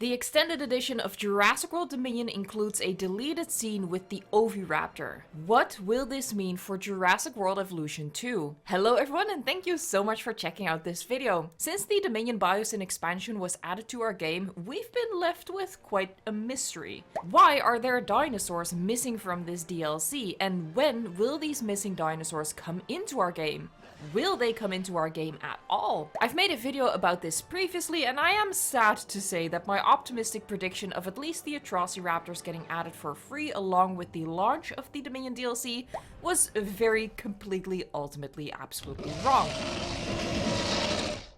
The extended edition of Jurassic World Dominion includes a deleted scene with the Oviraptor. What will this mean for Jurassic World Evolution 2? Hello everyone, and thank you so much for checking out this video. Since the Dominion Biosyn expansion was added to our game, we've been left with quite a mystery. Why are there dinosaurs missing from this DLC, and when will these missing dinosaurs come into our game? Will they come into our game at all? I've made a video about this previously, and I am sad to say that my optimistic prediction of at least the Atrociraptors getting added for free along with the launch of the Dominion DLC was very completely, ultimately, absolutely wrong.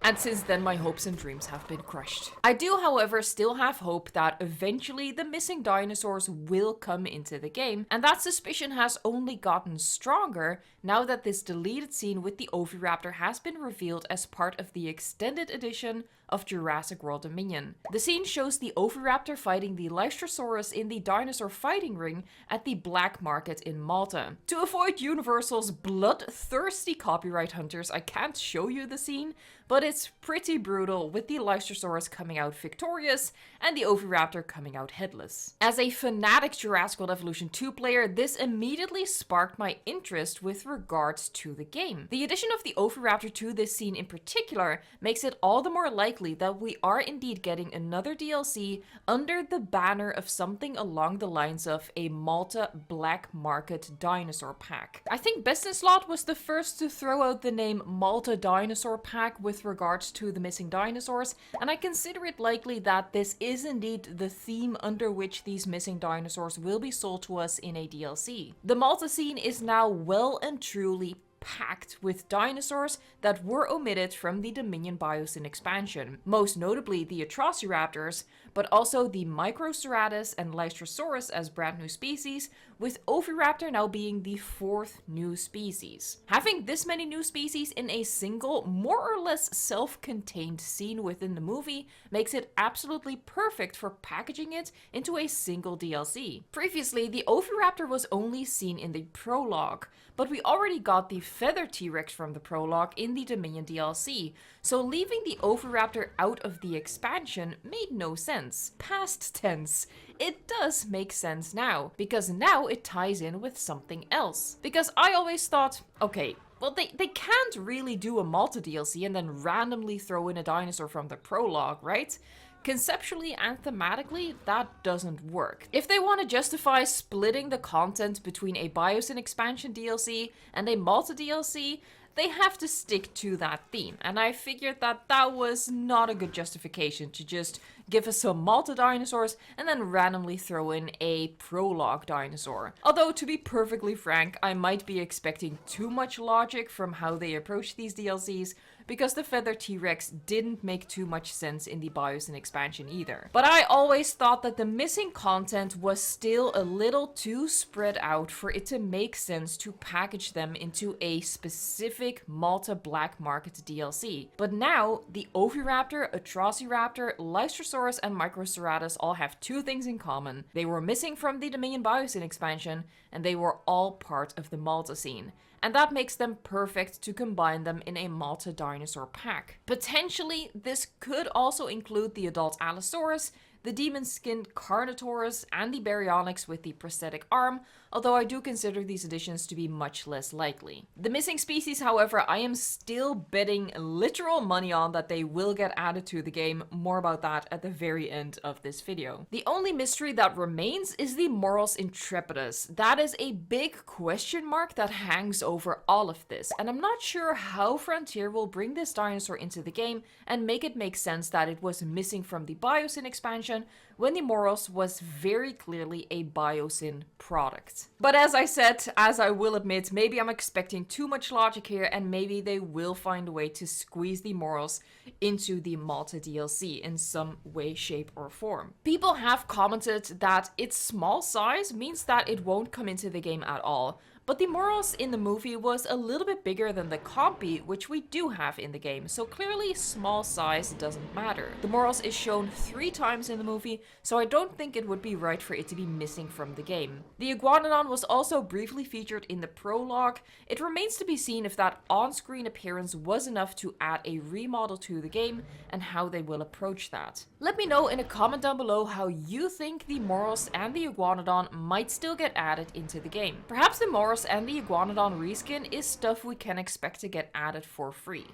And since then, my hopes and dreams have been crushed. I do, however, still have hope that eventually the missing dinosaurs will come into the game, and that suspicion has only gotten stronger now that this deleted scene with the Oviraptor has been revealed as part of the extended edition of Jurassic World Dominion. The scene shows the Oviraptor fighting the Lystrosaurus in the dinosaur fighting ring at the black market in Malta. To avoid Universal's bloodthirsty copyright hunters, I can't show you the scene, but it's pretty brutal, with the Lystrosaurus coming out victorious and the Oviraptor coming out headless. As a fanatic Jurassic World Evolution 2 player, this immediately sparked my interest with regards to the game. The addition of the Oviraptor to this scene in particular makes it all the more likely that we are indeed getting another DLC under the banner of something along the lines of a Malta black market dinosaur pack. I think Best in Slot was the first to throw out the name Malta Dinosaur Pack with regards to the missing dinosaurs, and I consider it likely that this is indeed the theme under which these missing dinosaurs will be sold to us in a DLC. The Malta scene is now well and truly packed with dinosaurs that were omitted from the Dominion Biosyn expansion, most notably the Atrociraptors, but also the Microceratus and Lystrosaurus as brand new species, with Oviraptor now being the fourth new species. Having this many new species in a single, more or less self-contained scene within the movie makes it absolutely perfect for packaging it into a single DLC. Previously, the Oviraptor was only seen in the prologue, but we already got the Feather T-Rex from the prologue in the Dominion DLC, so leaving the Oviraptor out of the expansion made no sense. Past tense. It does make sense now, because now it ties in with something else. Because I always thought, okay, well, they can't really do a Malta DLC and then randomly throw in a dinosaur from the prologue, right? Conceptually and thematically, that doesn't work. If they want to justify splitting the content between a Biosyn expansion DLC and a Malta DLC, they have to stick to that theme, and I figured that that was not a good justification to just give us some Malta dinosaurs and then randomly throw in a prologue dinosaur. Although, to be perfectly frank, I might be expecting too much logic from how they approach these DLCs, because the Feather T-Rex didn't make too much sense in the Biosyn expansion either. But I always thought that the missing content was still a little too spread out for it to make sense to package them into a specific Malta black market DLC. But now, the Oviraptor, Atrociraptor, Lystrosaurus, and Microceratus all have two things in common. They were missing from the Dominion Biosyn expansion, and they were all part of the Malta scene. And that makes them perfect to combine them in a Malta dinosaur pack. Potentially, this could also include the adult Allosaurus, the demon-skinned Carnotaurus, and the Baryonyx with the prosthetic arm, although I do consider these additions to be much less likely. The missing species, however, I am still betting literal money on that they will get added to the game. More about that at the very end of this video. The only mystery that remains is the Moros Intrepidus. That is a big question mark that hangs over all of this, and I'm not sure how Frontier will bring this dinosaur into the game and make it make sense that it was missing from the Biosyn expansion when the Moros was very clearly a Biosyn product. But as I said, as I will admit, maybe I'm expecting too much logic here, and maybe they will find a way to squeeze the Moros into the Malta DLC in some way, shape, or form. People have commented that its small size means that it won't come into the game at all, But the Moros in the movie was a little bit bigger than the Compy, which we do have in the game, so clearly small size doesn't matter. The Moros is shown 3 times in the movie, so I don't think it would be right for it to be missing from the game. The Iguanodon was also briefly featured in the prologue. It remains to be seen if that on-screen appearance was enough to add a remodel to the game, and how they will approach that. Let me know in a comment down below how you think the Moros and the Iguanodon might still get added into the game. Perhaps the Moros and the Iguanodon reskin is stuff we can expect to get added for free.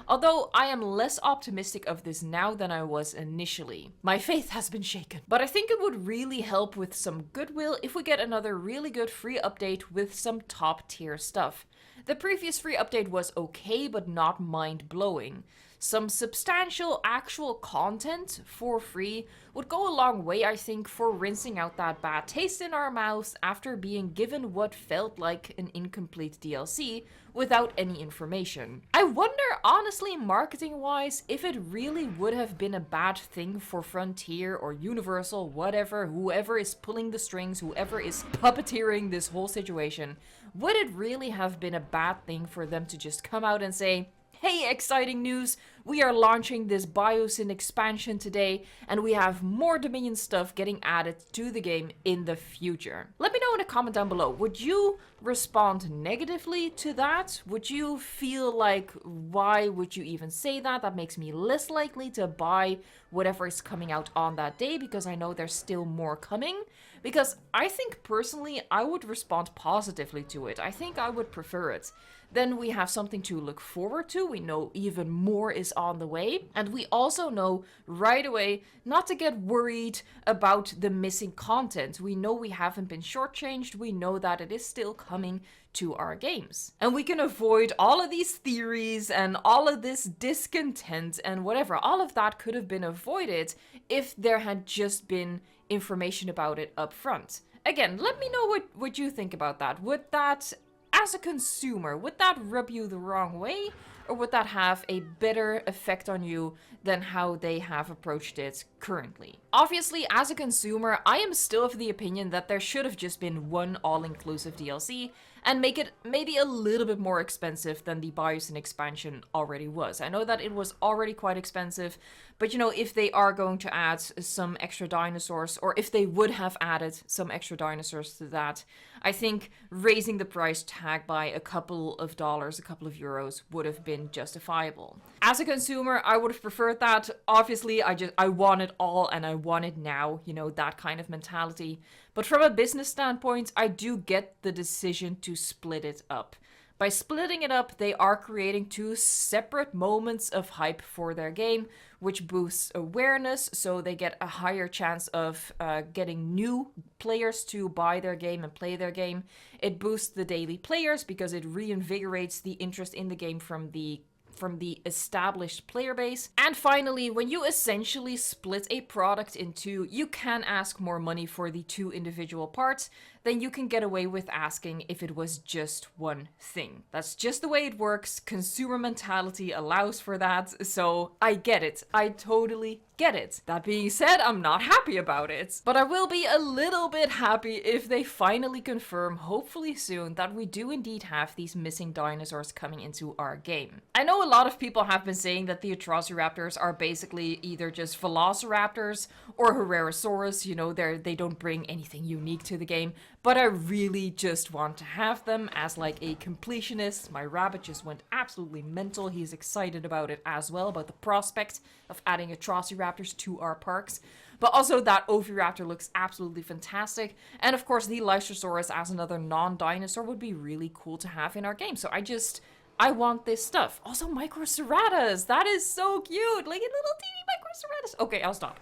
Although I am less optimistic of this now than I was initially. My faith has been shaken. But I think it would really help with some goodwill if we get another really good free update with some top tier stuff. The previous free update was okay, but not mind-blowing. Some substantial actual content for free would go a long way, I think, for rinsing out that bad taste in our mouths after being given what felt like an incomplete DLC without any information. I wonder, honestly, marketing-wise, if it really would have been a bad thing for Frontier or Universal, whatever, whoever is pulling the strings, whoever is puppeteering this whole situation, would it really have been a bad thing for them to just come out and say, hey, exciting news, we are launching this Biosyn expansion today, and we have more Dominion stuff getting added to the game in the future. Let me know in a comment down below, would you respond negatively to that? Would you feel like, why would you even say that? That makes me less likely to buy whatever is coming out on that day, because I know there's still more coming. Because I think personally, I would respond positively to it. I think I would prefer it. Then we have something to look forward to. We know even more is on the way. And we also know right away not to get worried about the missing content. We know we haven't been shortchanged. We know that it is still coming to our games. And we can avoid all of these theories and all of this discontent and whatever. All of that could have been avoided if there had just been information about it up front. Again, let me know what you think about that. Would that, as a consumer, would that rub you the wrong way? Or would that have a better effect on you than how they have approached it currently? Obviously, as a consumer, I am still of the opinion that there should have just been one all-inclusive DLC and make it maybe a little bit more expensive than the Biosyn expansion already was. I know that it was already quite expensive, but you know, if they are going to add some extra dinosaurs, or if they would have added some extra dinosaurs to that, I think raising the price tag by a couple of dollars, a couple of euros would have been justifiable. As a consumer, I would have preferred that. Obviously, I want it all and I want it now, you know, that kind of mentality. But from a business standpoint, I do get the decision to split it up. By splitting it up, they are creating two separate moments of hype for their game, which boosts awareness, so they get a higher chance of getting new players to buy their game and play their game. It boosts the daily players because it reinvigorates the interest in the game from the established player base. And finally, when you essentially split a product in two, you can ask more money for the two individual parts than you can get away with asking if it was just one thing. That's just the way it works. Consumer mentality allows for that, so I get it. I totally get it. That being said, I'm not happy about it, but I will be a little bit happy if they finally confirm, hopefully soon, that we do indeed have these missing dinosaurs coming into our game. I know a lot of people have been saying that the Atrociraptors are basically either just Velociraptors or Herrerasaurus, you know, they don't bring anything unique to the game, but I really just want to have them as like a completionist. My rabbit just went absolutely mental. He's excited about it as well, about the prospect of adding Atrociraptors to our parks. But also that Oviraptor looks absolutely fantastic. And of course the Lystrosaurus as another non-dinosaur would be really cool to have in our game. So I want this stuff. Also Microceratus, that is so cute. Like a little teeny Microceratus. Okay, I'll stop.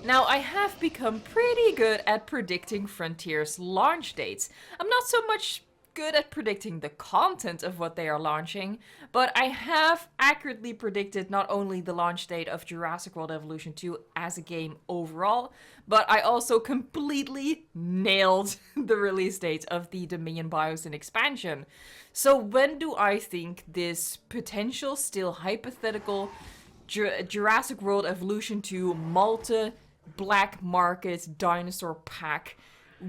Now, I have become pretty good at predicting Frontier's launch dates. I'm not so much good at predicting the content of what they are launching, but I have accurately predicted not only the launch date of Jurassic World Evolution 2 as a game overall, but I also completely nailed the release date of the Dominion Biosyn expansion. So when do I think this potential, still hypothetical, Jurassic World Evolution 2 Malta Black Market Dinosaur Pack,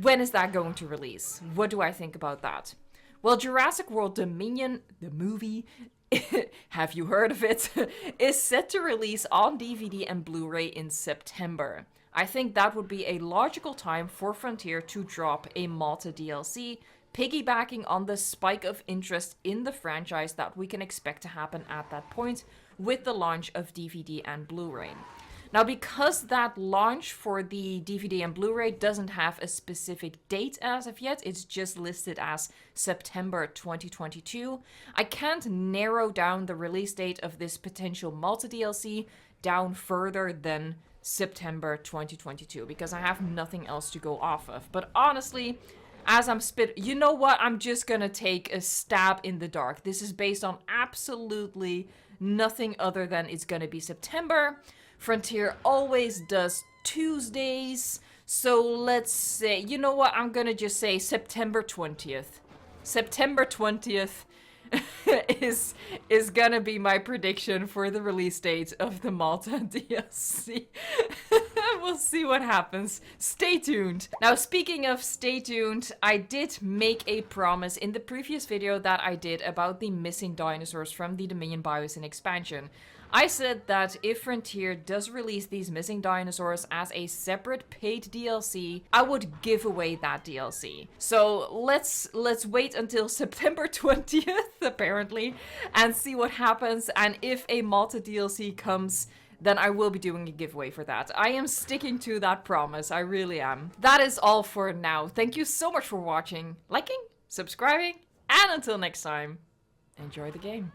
when is that going to release? What do I think about that? Well, Jurassic World Dominion, the movie, have you heard of it, is set to release on DVD and Blu-ray in September. I think that would be a logical time for Frontier to drop a Malta DLC, piggybacking on the spike of interest in the franchise that we can expect to happen at that point with the launch of DVD and Blu-ray. Now, because that launch for the DVD and Blu-ray doesn't have a specific date as of yet, it's just listed as September 2022, I can't narrow down the release date of this potential Malta DLC down further than September 2022, because I have nothing else to go off of. But honestly, as I'm you know what? I'm just gonna take a stab in the dark. This is based on absolutely nothing other than it's gonna be September. Frontier always does Tuesdays, so let's say, you know what? I'm gonna just say September 20th. September 20th is gonna be my prediction for the release date of the Malta DLC. We'll see what happens. Stay tuned. Now, speaking of stay tuned, I did make a promise in the previous video that I did about the missing dinosaurs from the Dominion Biosyn expansion. I said that if Frontier does release these missing dinosaurs as a separate paid DLC, I would give away that DLC. So let's wait until September 20th, apparently, and see what happens. And if a Malta DLC comes, then I will be doing a giveaway for that. I am sticking to that promise, I really am. That is all for now. Thank you so much for watching, liking, subscribing, and until next time, enjoy the game.